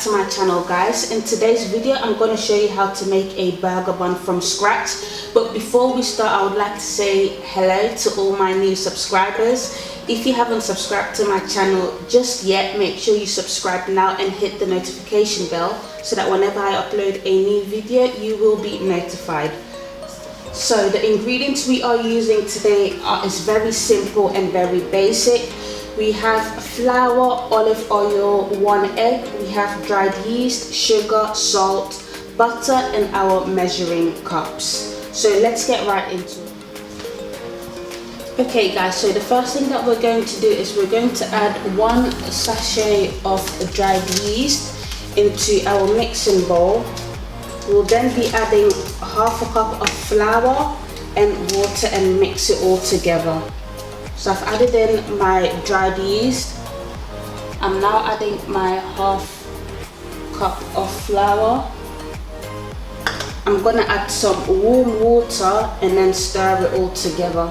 back to my channel, guys. In today's video I'm going to show you how to make a burger bun from scratch. But before we start, I would like to say hello to all my new subscribers. If you haven't subscribed to my channel just yet, make sure you subscribe now and hit the notification bell so that whenever I upload a new video you will be notified. So the ingredients we are using today is very simple and very basic. We have flour, olive oil, 1 egg, we have dried yeast, sugar, salt, butter and our measuring cups. So let's get right into it. Okay guys, so the first thing that we're going to do is we're going to add 1 sachet of dried yeast into our mixing bowl. We'll then be adding half a cup of flour and water and mix it all together. So I've added in my dried yeast. I'm now adding my half cup of flour. I'm gonna add some warm water and then stir it all together.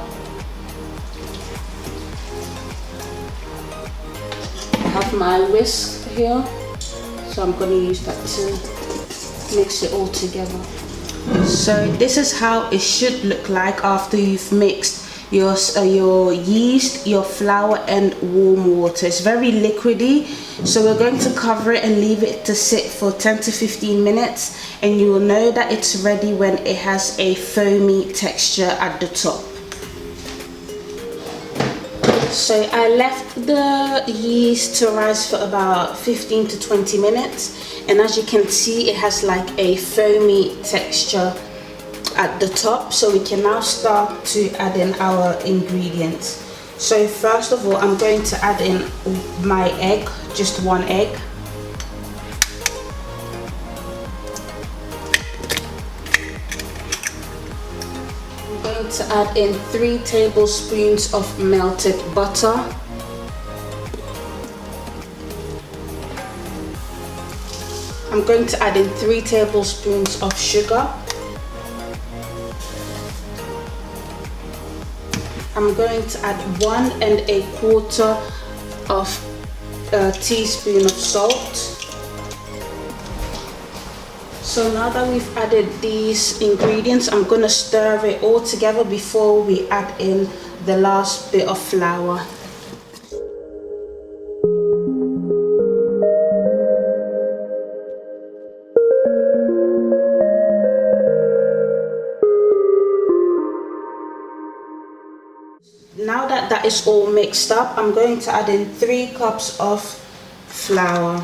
I have my whisk here, so I'm gonna use that to mix it all together. So this is how it should look like after you've mixed your yeast, your flour and warm water. It's very liquidy, so we're going to cover it and leave it to sit for 10 to 15 minutes, and you will know that it's ready when it has a foamy texture at the top. So I left the yeast to rise for about 15 to 20 minutes, and as you can see it has like a foamy texture at the top, so we can now start to add in our ingredients. So first of all I'm going to add in my egg, just 1 egg. I'm going to add in 3 tablespoons of melted butter. I'm going to add in 3 tablespoons of sugar. I'm going to add 1¼ teaspoon of salt. So now that we've added these ingredients, I'm going to stir it all together before we add in the last bit of flour. Now that is all mixed up, I'm going to add in 3 cups of flour.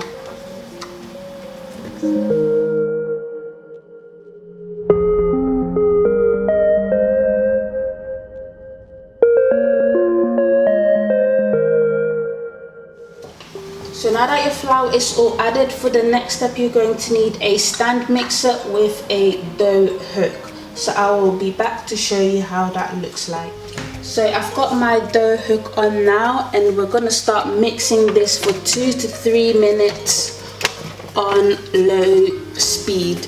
So now that your flour is all added, for the next step you're going to need a stand mixer with a dough hook. So I will be back to show you how that looks like. So I've got my dough hook on now, and we're going to start mixing this for 2 to 3 minutes on low speed.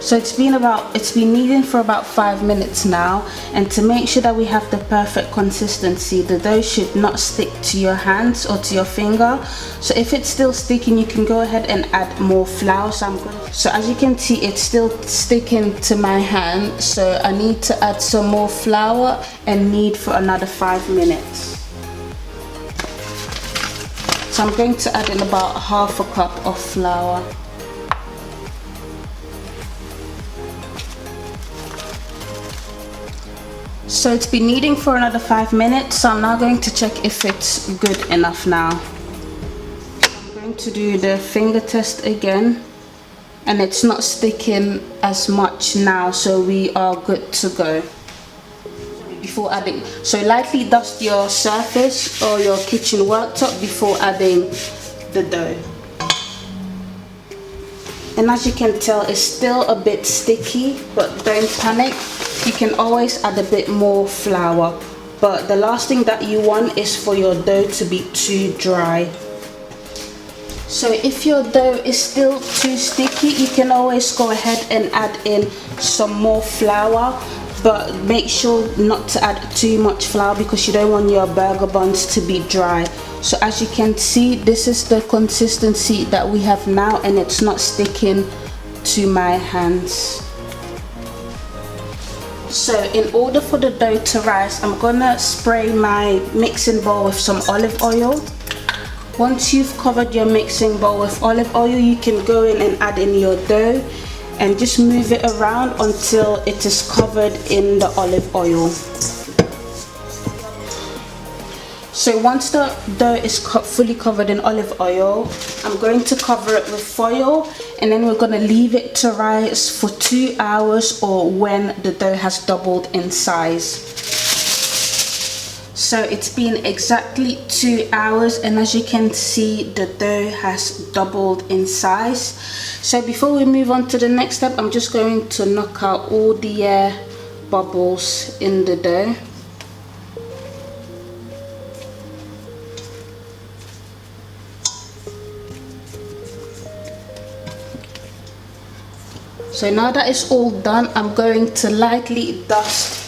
So it's been kneading for about 5 minutes now, and to make sure that we have the perfect consistency, the dough should not stick to your hands or to your finger. So if it's still sticking, you can go ahead and add more flour. So as you can see, it's still sticking to my hand, so I need to add some more flour and knead for another 5 minutes. So I'm going to add in about ½ cup of flour. So it's been kneading for another 5 minutes, so I'm now going to check if it's good enough now. I'm going to do the finger test again, and it's not sticking as much now, so we are good to go. Before adding, so lightly dust your surface or your kitchen worktop before adding the dough. And as you can tell, it's still a bit sticky, but don't panic. You can always add a bit more flour, but the last thing that you want is for your dough to be too dry. So if your dough is still too sticky, you can always go ahead and add in some more flour, but make sure not to add too much flour because you don't want your burger buns to be dry. So as you can see, this is the consistency that we have now, and it's not sticking to my hands. So in order for the dough to rise, I'm gonna spray my mixing bowl with some olive oil. Once you've covered your mixing bowl with olive oil, you can go in and add in your dough and just move it around until it is covered in the olive oil. So once the dough is fully covered in olive oil, I'm going to cover it with foil, and then we're going to leave it to rise for 2 hours, or when the dough has doubled in size. So it's been exactly 2 hours, and as you can see, the dough has doubled in size. So before we move on to the next step, I'm just going to knock out all the air bubbles in the dough. So now that it's all done, I'm going to lightly dust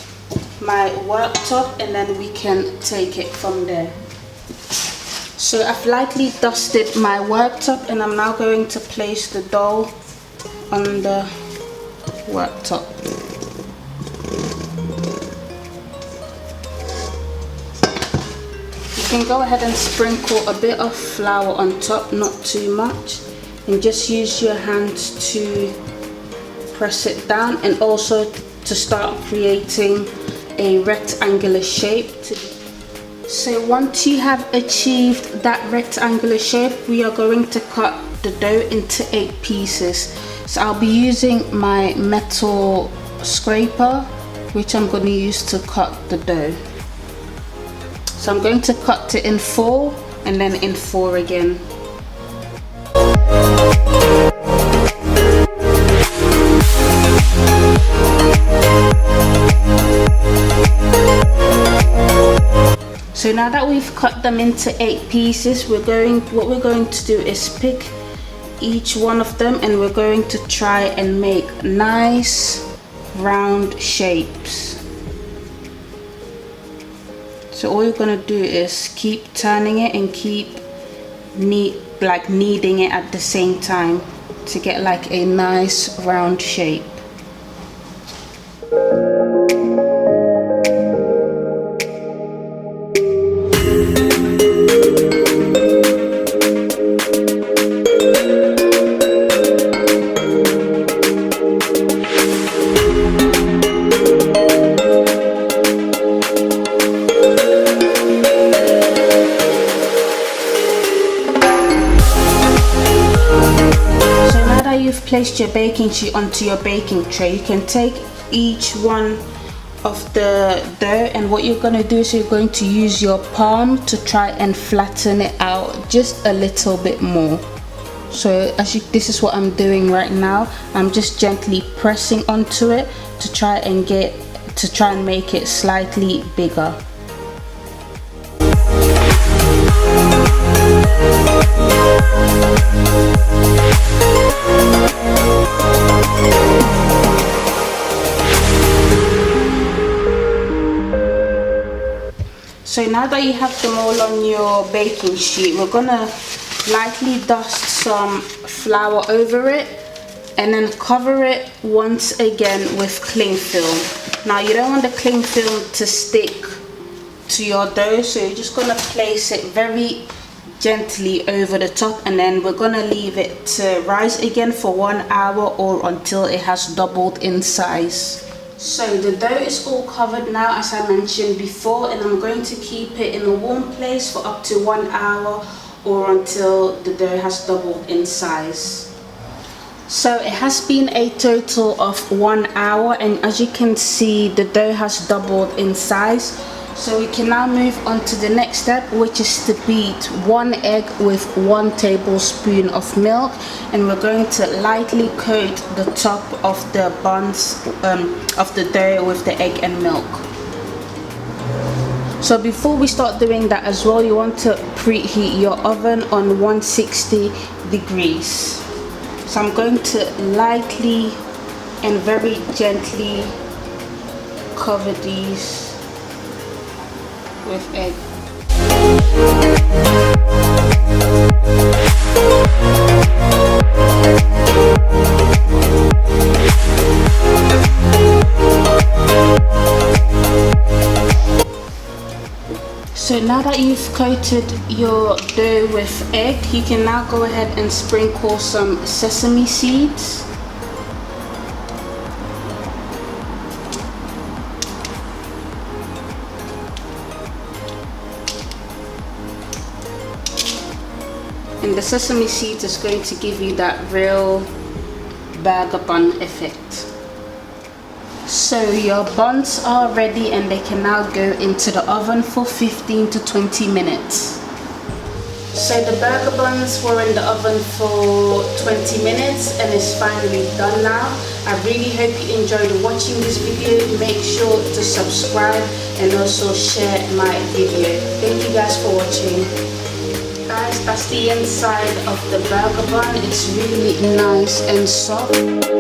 my worktop, and then we can take it from there. So I've lightly dusted my worktop, and I'm now going to place the dough on the worktop. You can go ahead and sprinkle a bit of flour on top, not too much, and just use your hands to press it down, and also to start creating a rectangular shape. So once you have achieved that rectangular shape, we are going to cut the dough into 8 pieces. So I'll be using my metal scraper, which I'm going to use to cut the dough. So I'm going to cut it in 4 and then in 4 again. So now that we've cut them into 8 pieces, what we're going to do is pick each one of them, and we're going to try and make nice round shapes. So all you're going to do is keep turning it and keep kneading it at the same time to get like a nice round shape. You've placed your baking sheet onto your baking tray, you can take each one of the dough, and what you're going to do is you're going to use your palm to try and flatten it out just a little bit more. So this is what I'm doing right now. I'm just gently pressing onto it to try and make it slightly bigger. So now that you have them all on your baking sheet, we're gonna lightly dust some flour over it and then cover it once again with cling film. Now you don't want the cling film to stick to your dough, so you're just gonna place it very gently over the top, and then we're gonna leave it to rise again for 1 hour or until it has doubled in size. So the dough is all covered now, as I mentioned before, and I'm going to keep it in a warm place for up to 1 hour or until the dough has doubled in size. So it has been a total of 1 hour, and as you can see, the dough has doubled in size. So we can now move on to the next step, which is to beat 1 egg with 1 tablespoon of milk, and we're going to lightly coat the top of the buns of the dough with the egg and milk. So before we start doing that as well, you want to preheat your oven on 160 the grease. So I'm going to lightly and very gently cover these with egg. So now that you've coated your dough with egg, you can now go ahead and sprinkle some sesame seeds. And the sesame seeds is going to give you that real burger bun effect. So your buns are ready and they can now go into the oven for 15 to 20 minutes. So the burger buns were in the oven for 20 minutes and it's finally done now. I really hope you enjoyed watching this video. Make sure to subscribe and also share my video. Thank you guys for watching. Guys, that's the inside of the burger bun. It's really nice and soft.